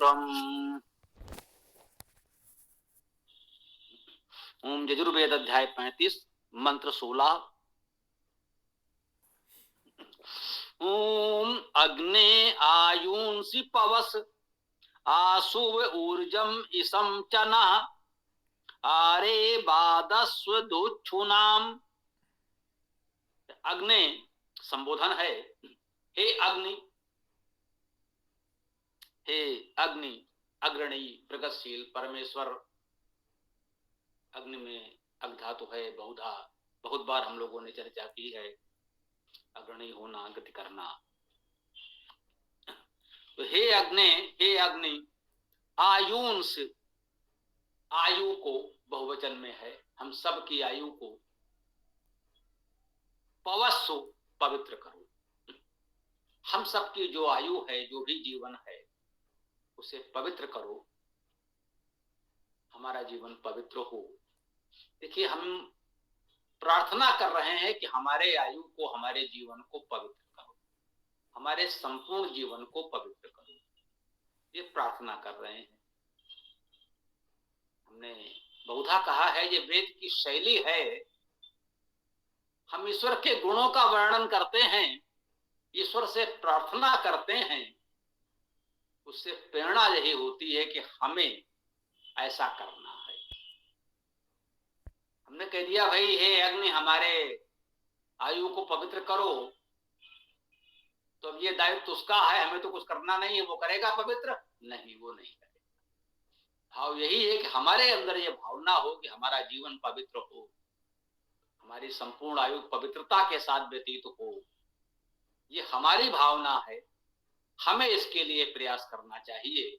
सर्वम्। ओम यजुर्वेद अध्याय 35 मंत्र 16। ओम अग्ने आयुंसि पवस आसुव ऊर्जम इसम चना आरे बादस्व दोच्छुनाम। अग्नि संबोधन है। हे अग्नि, हे अग्नि अग्रणी प्रगतिशील परमेश्वर। अग्नि में अग धातु है बहुधा, बहुत बार हम लोगों ने चर्चा की है। अग्रणी होना, गति करना। तो हे अग्नि आयुंस, आयु को बहुवचन में है, हम सब की आयु को पवस्सु पवित्र करो। हम सबकी जो आयु है, जो भी जीवन है, उसे पवित्र करो, हमारा जीवन पवित्र हो। देखिए, हम प्रार्थना कर रहे हैं कि हमारे आयु को, हमारे जीवन को पवित्र करो, हमारे संपूर्ण जीवन को पवित्र करो, ये प्रार्थना कर रहे हैं। हमने बहुधा कहा है, ये वेद की शैली है। हम ईश्वर के गुणों का वर्णन करते हैं, ईश्वर से प्रार्थना करते हैं, उससे प्रेरणा यही होती है कि हमें ऐसा करना है। हमने कह दिया भाई हे अग्नि हमारे आयु को पवित्र करो, तो अब ये दायित्व उसका है, हमें तो कुछ करना नहीं है। वो करेगा पवित्र? नहीं, वो नहीं करेगा। भाव यही है कि हमारे अंदर ये भावना हो कि हमारा जीवन पवित्र हो, हमारी संपूर्ण आयु पवित्रता के साथ व्यतीत हो। ये हमारी भावना है, हमें इसके लिए प्रयास करना चाहिए।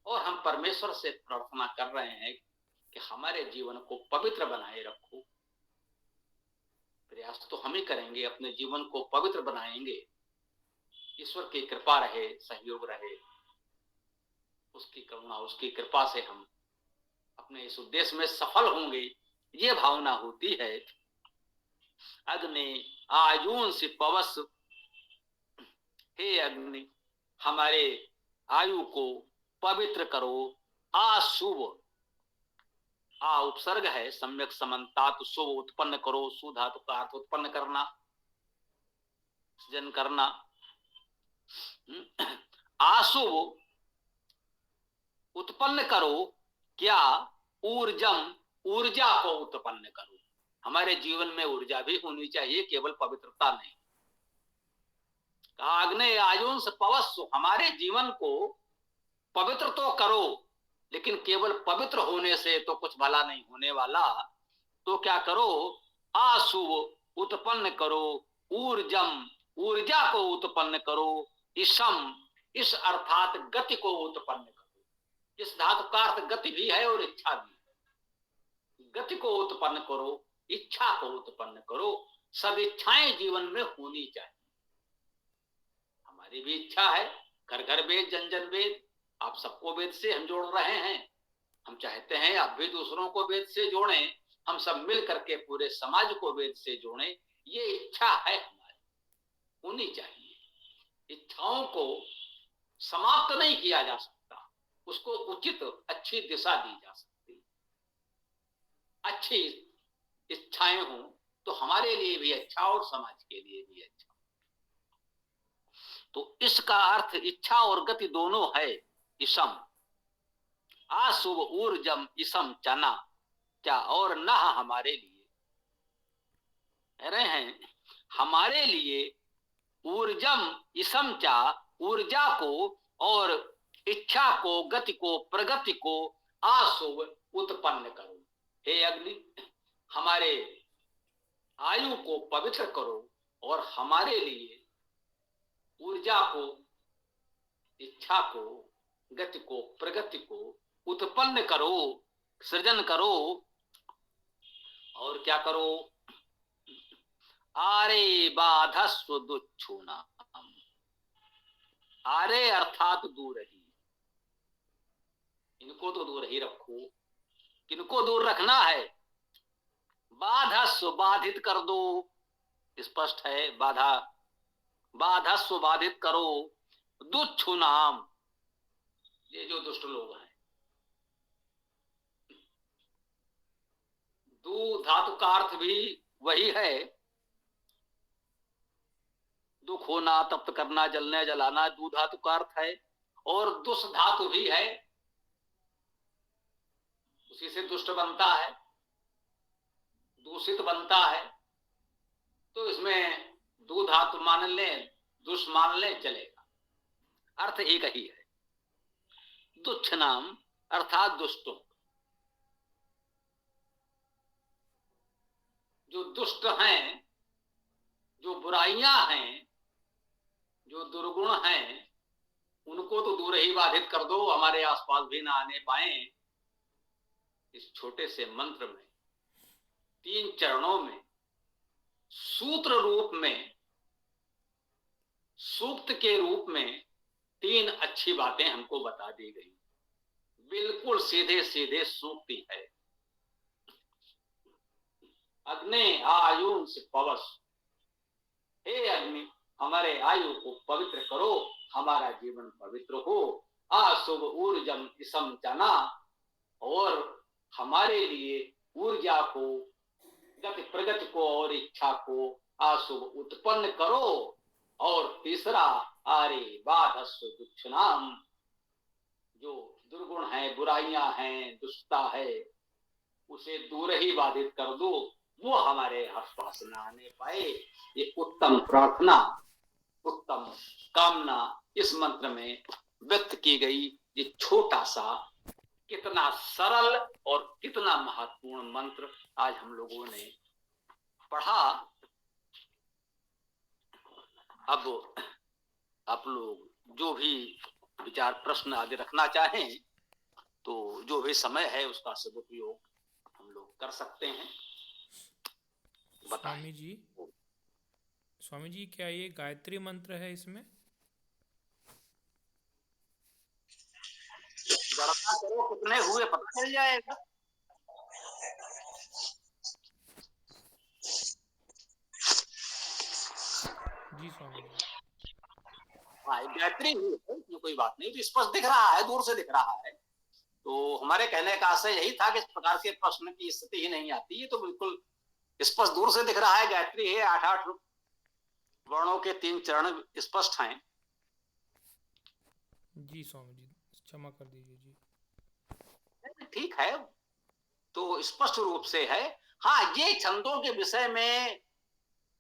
और हम परमेश्वर से प्रार्थना कर रहे हैं कि हमारे जीवन को पवित्र बनाए रखो। प्रयास तो हम ही करेंगे, अपने जीवन को पवित्र बनाएंगे। ईश्वर की कृपा रहे, सहयोग रहे, उसकी करुणा, उसकी कृपा से हम अपने इस उद्देश्य में सफल होंगे, ये भावना होती है। अग्नि आयुंसि पवस, हे अग्नि हमारे आयु को पवित्र करो। आशुभ, आ उपसर्ग है, सम्यक समन्तात शुभ उत्पन्न करो। सु धातु का अर्थ उत्पन्न करना, सृजन करना। आशुभ उत्पन्न करो, क्या? ऊर्जम, ऊर्जा को उत्पन्न करो। हमारे जीवन में ऊर्जा भी होनी चाहिए, केवल पवित्रता नहीं। कहा अग्नि आयुंस पवस्सु, हमारे जीवन को पवित्र तो करो, लेकिन केवल पवित्र होने से तो कुछ भला नहीं होने वाला। तो क्या करो? आशुभ उत्पन्न करो, ऊर्जम ऊर्जा को उत्पन्न करो, ईशम इस अर्थात गति को उत्पन्न करो। इस धातु का अर्थ गति भी है और इच्छा भी है। गति को उत्पन्न करो, इच्छा को उत्पन्न करो। सब इच्छाएं जीवन में होनी चाहिए। हमारी भी इच्छा है, घर घर वेद, जन जन वेद। आप सबको वेद से हम जोड़ रहे हैं। हम चाहते हैं आप भी दूसरों को वेद से जोड़ें, हम सब मिल करके पूरे समाज को वेद से जोड़ें। ये इच्छा है हमारी, होनी चाहिए। इच्छाओं को समाप्त नहीं किया जा सकता, उसको उचित अच्छी दिशा दी जा सकती। अच्छी इच्छाएं हो तो हमारे लिए भी अच्छा और समाज के लिए भी अच्छा। तो इसका अर्थ इच्छा और गति दोनों है। इसम आशुभ ऊर्जम इसम चना, क्या और न हमारे लिए कह रहे हैं, हमारे लिए ऊर्जम इसम चा, ऊर्जा को और इच्छा को, गति को, प्रगति को आशुभ उत्पन्न करो। हे अग्नि हमारे आयु को पवित्र करो और हमारे लिए ऊर्जा को, इच्छा को, गति को, प्रगति को उत्पन्न करो, सृजन करो। और क्या करो? आरे बाधस्व दुच्छूना, आरे अर्थात दूर ही, इनको तो दूर ही रखो। किनको दूर रखना है? बाधस्व, बाधित कर दो। स्पष्ट है, बाधा, बाधस्व बाधित करो। दुच्छुनाम, ये जो दुष्ट लोग हैं। दू धातु का अर्थ भी वही है, दुख होना, तप्त करना, जलने जलाना, दू धातु का अर्थ है। और दुष्ट धातु भी है, उसी से दुष्ट बनता है, दूषित बनता है। तो इसमें दू धातु मान लें, दुष्ट मान लें, चलेगा, अर्थ एक ही है। दुष्ट नाम अर्थात दुष्टों, जो दुष्ट हैं, जो बुराइयां हैं, जो दुर्गुण हैं, उनको तो दूर ही बाधित कर दो, हमारे आसपास भी ना आने पाए। इस छोटे से मंत्र में 3 चरणों में सूत्र रूप में, सूक्त के रूप में 3 अच्छी बातें हमको बता दी गई। बिल्कुल सीधे सीधे सूक्ति है। अग्नि आयुं से पवस, हे अग्नि हमारे आयु को पवित्र करो, हमारा जीवन पवित्र हो। अशुभ ऊर्जम इसम जना, और हमारे लिए ऊर्जा को, गति प्रगति को और इच्छा को अशुभ उत्पन्न करो। और तीसरा, आरे बाधस्व दुष्टनाम, जो दुर्गुण है, बुराइयां हैं, दुष्टता है, उसे दूर ही बाधित कर दो, वो हमारे आसपास न आने पाए। ये उत्तम प्रार्थना, उत्तम कामना इस मंत्र में व्यक्त की गई। ये छोटा सा, कितना सरल और कितना महत्वपूर्ण मंत्र आज हम लोगों ने पढ़ा। अब आप लोग जो भी विचार प्रश्न आदि रखना चाहें तो जो भी समय है उसका सदुपयोग हम लोग कर सकते हैं। स्वामी जी क्या ये गायत्री मंत्र है? इसमें गणना करो कितने हुए, पता चल जाएगा। जी स्वामी जी। हाँ, गायत्री हुई है, इसमें कोई बात नहीं। तो स्पष्ट दिख रहा है, दूर से दिख रहा है। तो हमारे कहने का आशय यही था कि इस प्रकार के प्रश्न की स्थिति ही नहीं आती है। तो बिल्कुल स्पष्ट दूर से दिख रहा है, गायत्री है। 8-8 वर्णों के 3 चरण स्पष्ट हैं। जी स्वामी जी, क्षमा कर दीजिए जी। ठीक है, तो स्पष्ट रूप से है। हाँ, ये छंदों के विषय में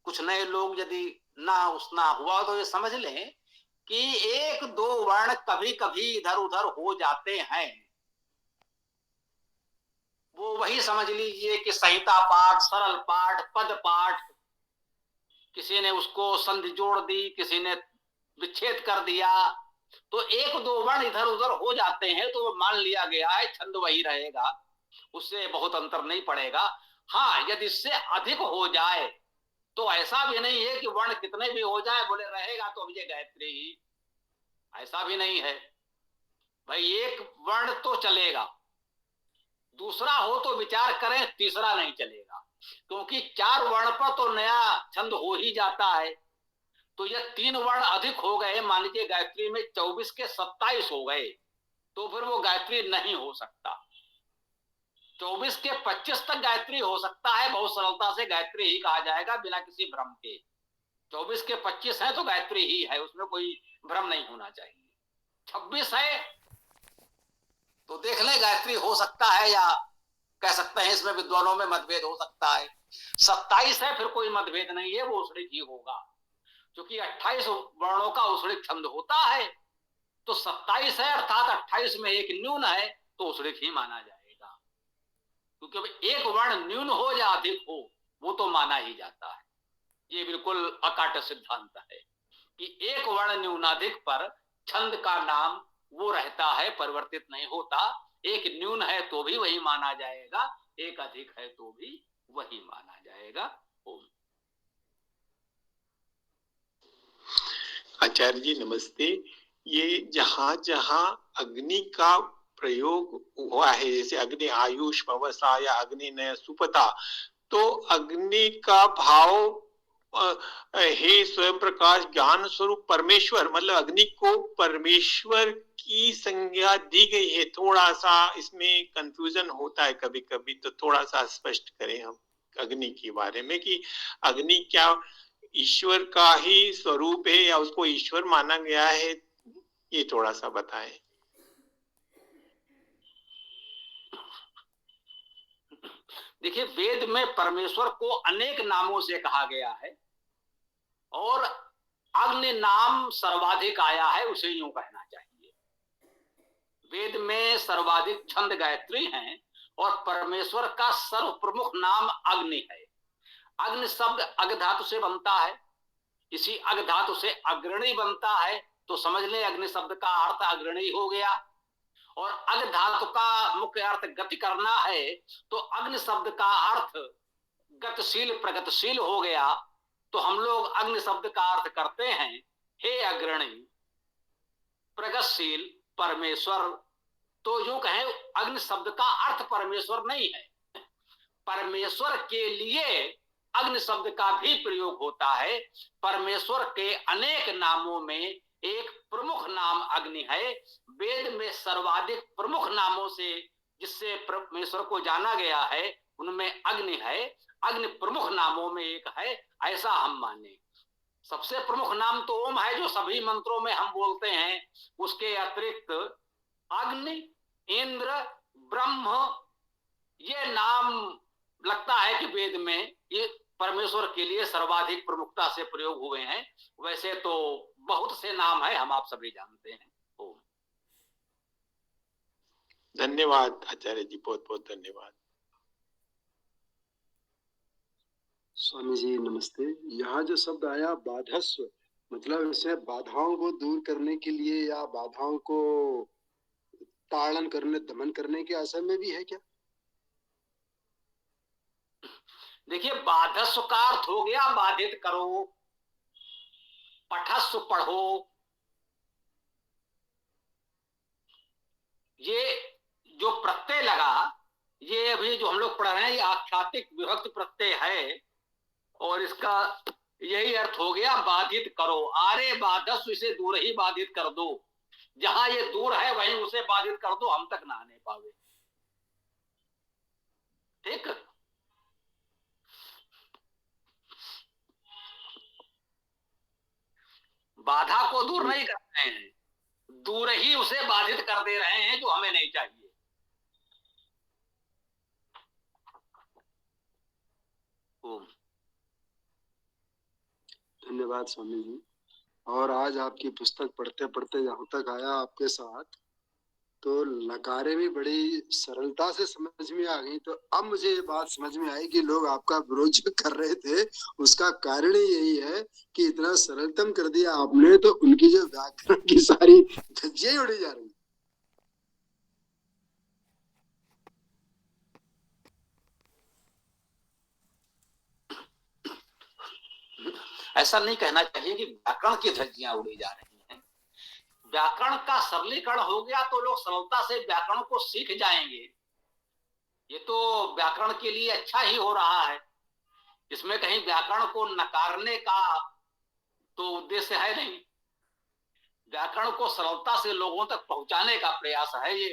कुछ नए लोग यदि ना उसना हुआ तो ये समझ लें कि 1-2 वर्ण कभी कभी इधर उधर हो जाते हैं। वो वही समझ लीजिए कि संहिता पाठ, सरल पाठ, पद पाठ, किसी ने उसको संधि जोड़ दी, किसी ने विच्छेद कर दिया, तो 1-2 वर्ण इधर उधर हो जाते हैं तो मान लिया गया है छंद वही रहेगा, उससे बहुत अंतर नहीं पड़ेगा। हाँ, यदि इससे अधिक हो जाए तो ऐसा भी नहीं है कि वर्ण कितने भी हो जाए बोले रहेगा तो अब ये गायत्री ही, ऐसा भी नहीं है भाई। एक वर्ण तो चलेगा, दूसरा हो तो विचार करें, तीसरा नहीं चलेगा, क्योंकि 4 वर्ण पर तो नया छंद हो ही जाता है। तो ये 3 वर्ण अधिक हो गए, मान लीजिए गायत्री में 24 के 27 हो गए, तो फिर वो गायत्री नहीं हो सकता। 24 के 25 तक गायत्री हो सकता है, बहुत सरलता से गायत्री ही कहा जाएगा बिना किसी भ्रम के। 24 के 25 है तो गायत्री ही है, उसमें कोई भ्रम नहीं होना चाहिए। 26 है तो देख ले, गायत्री हो सकता है या कह सकते हैं इसमें विद्वानों में मतभेद हो सकता है। 27 है फिर कोई मतभेद नहीं है, वो उसलिए ही होगा, क्योंकि 28 वर्णों का उसलिए छंद होता है। तो 27 है अर्थात 28 में एक न्यून है तो उसलिए ही माना जाएगा, क्योंकि एक वर्ण न्यून हो या अधिक हो वो तो माना ही जाता है। ये बिल्कुल अकाट सिद्धांत है कि एक वर्ण न्यूनाधिक पर छंद का नाम वो रहता है, परिवर्तित नहीं होता। एक न्यून है तो भी वही माना जाएगा, एक अधिक है तो भी वही माना जाएगा। ओम। आचार्य जी नमस्ते। ये जहां जहां अग्नि का प्रयोग हुआ है, जैसे अग्नि आयुष पवसा या अग्नि नय सुपता, तो अग्नि का भाव हे स्वयं प्रकाश ज्ञान स्वरूप परमेश्वर, मतलब अग्नि को परमेश्वर की संज्ञा दी गई है, थोड़ा सा इसमें कंफ्यूजन होता है कभी कभी, तो थोड़ा सा स्पष्ट करें हम अग्नि के बारे में कि अग्नि क्या ईश्वर का ही स्वरूप है या उसको ईश्वर माना गया है, ये थोड़ा सा बताएं। देखिए, वेद में परमेश्वर को अनेक नामों से कहा गया है और अग्नि नाम सर्वाधिक आया है, उसे यूं कहना चाहिए। वेद में सर्वाधिक छंद गायत्री हैं और परमेश्वर का सर्व प्रमुख नाम अग्नि है। अग्नि शब्द अग धातु से बनता है, इसी अग धातु से अग्रणी बनता है, तो समझ लें अग्नि शब्द का अर्थ अग्रणी हो गया। और अग धातु का मुख्य अर्थ गति करना है, तो अग्नि शब्द का अर्थ गतिशील प्रगतिशील हो गया। तो हम लोग अग्नि शब्द का अर्थ करते हैं हे अग्रणी प्रगतिशील परमेश्वर। तो यूं कहें अग्नि शब्द का अर्थ परमेश्वर नहीं है, परमेश्वर के लिए अग्नि शब्द का भी प्रयोग होता है। परमेश्वर के अनेक नामों में एक प्रमुख नाम अग्नि है। वेद में सर्वाधिक प्रमुख नामों से जिससे परमेश्वर को जाना गया है उनमें अग्नि है। अग्नि प्रमुख नामों में एक है, ऐसा हम माने। सबसे प्रमुख नाम तो ओम है, जो सभी मंत्रों में हम बोलते हैं। उसके अतिरिक्त अग्नि, इंद्र, ब्रह्म, ये नाम लगता है कि वेद में ये परमेश्वर के लिए सर्वाधिक प्रमुखता से प्रयोग हुए हैं। वैसे तो बहुत से नाम है, हम आप सभी जानते हैं। ओम। धन्यवाद आचार्य जी, बहुत बहुत धन्यवाद। स्वामी जी नमस्ते। यहाँ जो शब्द आया बाधस्व, मतलब इसे बाधाओं को दूर करने के लिए या बाधाओं को ताड़न करने, दमन करने के आशय में भी है क्या? देखिए, बाधस्व का अर्थ हो गया बाधित करो, पठस्व पढ़ो। ये जो प्रत्यय लगा, ये अभी जो हम लोग पढ़ रहे हैं, ये आख्यातिक विभक्ति प्रत्यय है और इसका यही अर्थ हो गया बाधित करो। आरे बाधस्व, इसे दूर ही बाधित कर दो। जहां ये दूर है वहीं उसे बाधित कर दो, हम तक ना आने पावे। ठीक, बाधा को दूर नहीं कर रहे हैं, दूर ही उसे बाधित कर दे रहे हैं जो हमें नहीं चाहिए। ओम। धन्यवाद स्वामी जी। और आज आपकी पुस्तक पढ़ते पढ़ते यहाँ तक आया आपके साथ, तो लकारें भी बड़ी सरलता से समझ में आ गई। तो अब मुझे ये बात समझ में आई कि लोग आपका विरोध जो कर रहे थे उसका कारण ही यही है कि इतना सरलतम कर दिया आपने, तो उनकी जो व्याकरण की सारी धज्जियां उड़ी जा रही। ऐसा नहीं कहना चाहिए कि व्याकरण की धज्जियां उड़ी जा रही हैं। व्याकरण का सरलीकरण हो गया तो लोग सरलता से व्याकरण को सीख जाएंगे। ये तो व्याकरण के लिए अच्छा ही हो रहा है, इसमें कहीं व्याकरण को नकारने का तो उद्देश्य है नहीं। व्याकरण को सरलता से लोगों तक पहुंचाने का प्रयास है ये।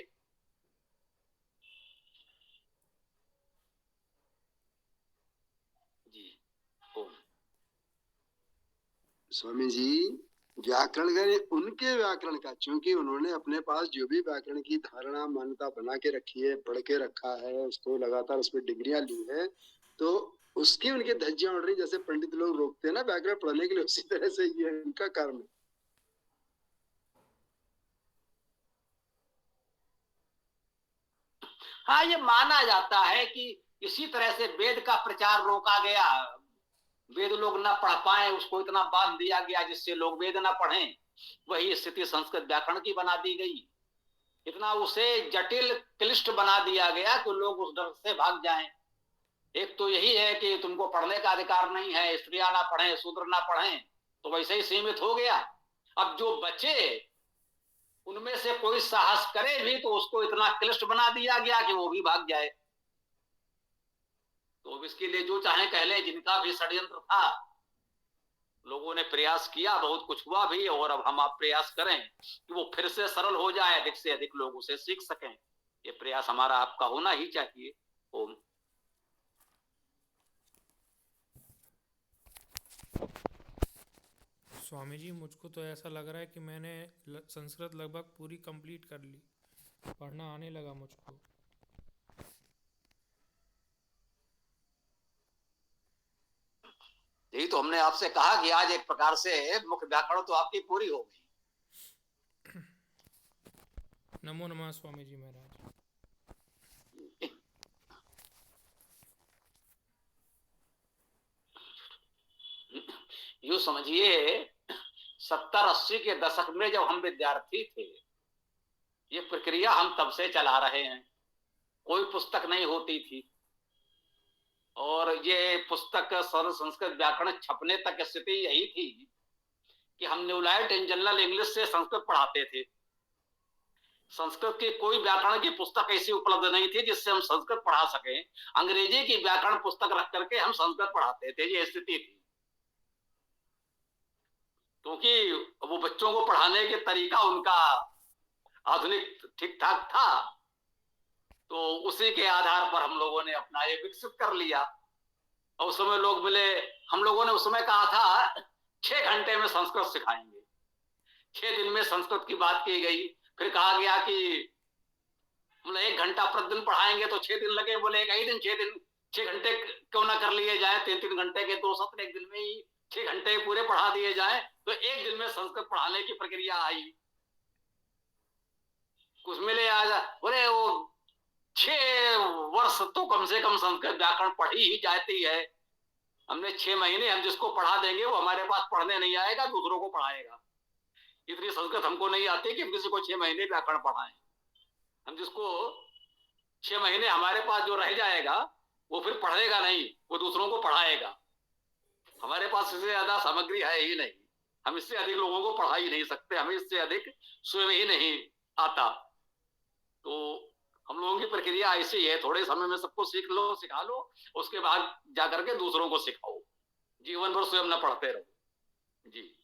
जी। ओम। स्वामी जी, व्याकरण का उनके व्याकरण का, क्योंकि उन्होंने अपने पास जो भी व्याकरण की धारणा मान्यता बना के रखी है, पढ़ के रखा है, उसको लगातार उस पर डिग्रियां ली है, तो उसकी उनके धज्जियां उड़ रही। जैसे पंडित लोग रोकते हैं ना व्याकरण पढ़ने के लिए, उसी तरह से ये उनका कारण है। हाँ, ये माना जाता है कि इसी तरह से वेद का प्रचार रोका गया। वेद लोग ना पढ़ पाए, उसको इतना बांध दिया गया जिससे लोग वेद ना पढ़ें। वही स्थिति संस्कृत व्याकरण की बना दी गई। इतना उसे जटिल क्लिष्ट बना दिया गया कि लोग उस डर से भाग जाएं। एक तो यही है कि तुमको पढ़ने का अधिकार नहीं है, स्त्रियां ना पढ़ें, शूद्र ना पढ़ें, तो वैसे ही सीमित हो गया। अब जो बचे उनमें से कोई साहस करे भी तो उसको इतना क्लिष्ट बना दिया गया कि वो भी भाग जाए। तो इसके लिए जो चाहे कह ले, जिनका भी षड्यंत्र था लोगों ने प्रयास किया, बहुत कुछ हुआ भी, और अब हम आप प्रयास करें कि वो फिर से सरल हो जाए, अधिक से अधिक लोग उसे सीख सकें। ये प्रयास हमारा आपका होना ही चाहिए। ओम। स्वामी जी, मुझको तो ऐसा लग रहा है कि मैंने संस्कृत लगभग पूरी कंप्लीट कर ली, पढ़ना आने लगा मुझको। यही तो हमने आपसे कहा कि आज एक प्रकार से मुख्य व्याकरण तो आपकी पूरी हो गई। नमो नमः स्वामी जी महाराज। यूं समझिए 70-80 के दशक में जब हम विद्यार्थी थे, ये प्रक्रिया हम तब से चला रहे हैं। कोई पुस्तक नहीं होती थी, और ये पुस्तक सरल संस्कृत व्याकरण छपने तक स्थिति यही थी कि हम new light in general English से संस्कृत पढ़ाते थे। संस्कृत की कोई व्याकरण की पुस्तक ऐसी उपलब्ध नहीं थी जिससे हम संस्कृत पढ़ा सकें। अंग्रेजी की व्याकरण पुस्तक रख करके हम संस्कृत पढ़ाते थे, ये स्थिति थी। क्योंकि वो बच्चों को पढ़ाने के तरीका उनका आधुनिक ठीक ठाक था, तो उसी के आधार पर हम लोगों ने अपना ये विकसित कर लिया। और उस समय लोग मिले, हम लोगों ने उस समय कहा था 6 घंटे में संस्कृत सिखाएंगे। 6 दिन में संस्कृत की बात की गई। फिर कहा गया कि मतलब 1 घंटा प्रतिदिन पढ़ाएंगे तो 6 दिन लगे। बोले एक ही दिन 6 घंटे क्यों ना कर लिए जाए, 3-3 घंटे के 2 सत्र एक दिन में ही 6 घंटे पूरे पढ़ा दिए जाए। तो एक दिन में संस्कृत पढ़ाने की प्रक्रिया आई। कुछ मिले आज, बोले वो 6 वर्ष तो कम से कम संस्कृत व्याकरण पढ़ी ही जाती है। हमने 6 महीने हम जिसको पढ़ा देंगे वो हमारे पास पढ़ने नहीं आएगा, दूसरों को पढ़ाएगा। इतनी संस्कृत हमको नहीं आती कि हम किसी को 6 महीने व्याकरण पढ़ाएं। हम जिसको 6 महीने हमारे पास जो रह जाएगा वो फिर पढ़ेगा नहीं, वो दूसरों को पढ़ाएगा। हमारे पास इससे ज्यादा सामग्री है ही नहीं, हम इससे अधिक लोगों को पढ़ा ही नहीं सकते, हमें इससे अधिक स्वयं ही नहीं आता। तो हम लोगों की प्रक्रिया ऐसी है, थोड़े समय में सबको सीख लो, सिखा लो, उसके बाद जाकर के दूसरों को सिखाओ। जीवन भर स्वयं न पढ़ते रहो। जी।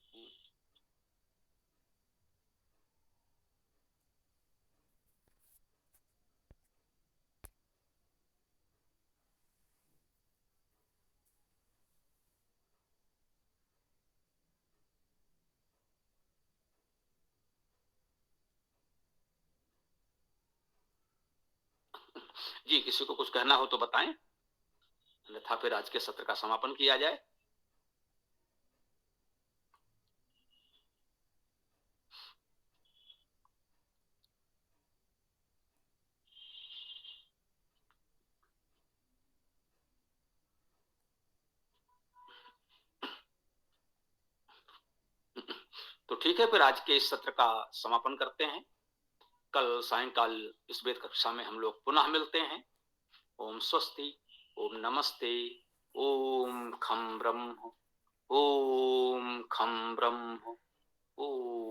जी, किसी को कुछ कहना हो तो बताएं, अन्यथा फिर आज के सत्र का समापन किया जाए। तो ठीक है, फिर आज के इस सत्र का समापन करते हैं। कल सायंकाल इस वेद कक्षा में हम लोग पुनः मिलते हैं। ओम स्वस्ति, ओम नमस्ते, ओम खम ब्रह्म, ओम खम ब्रह्म, ओम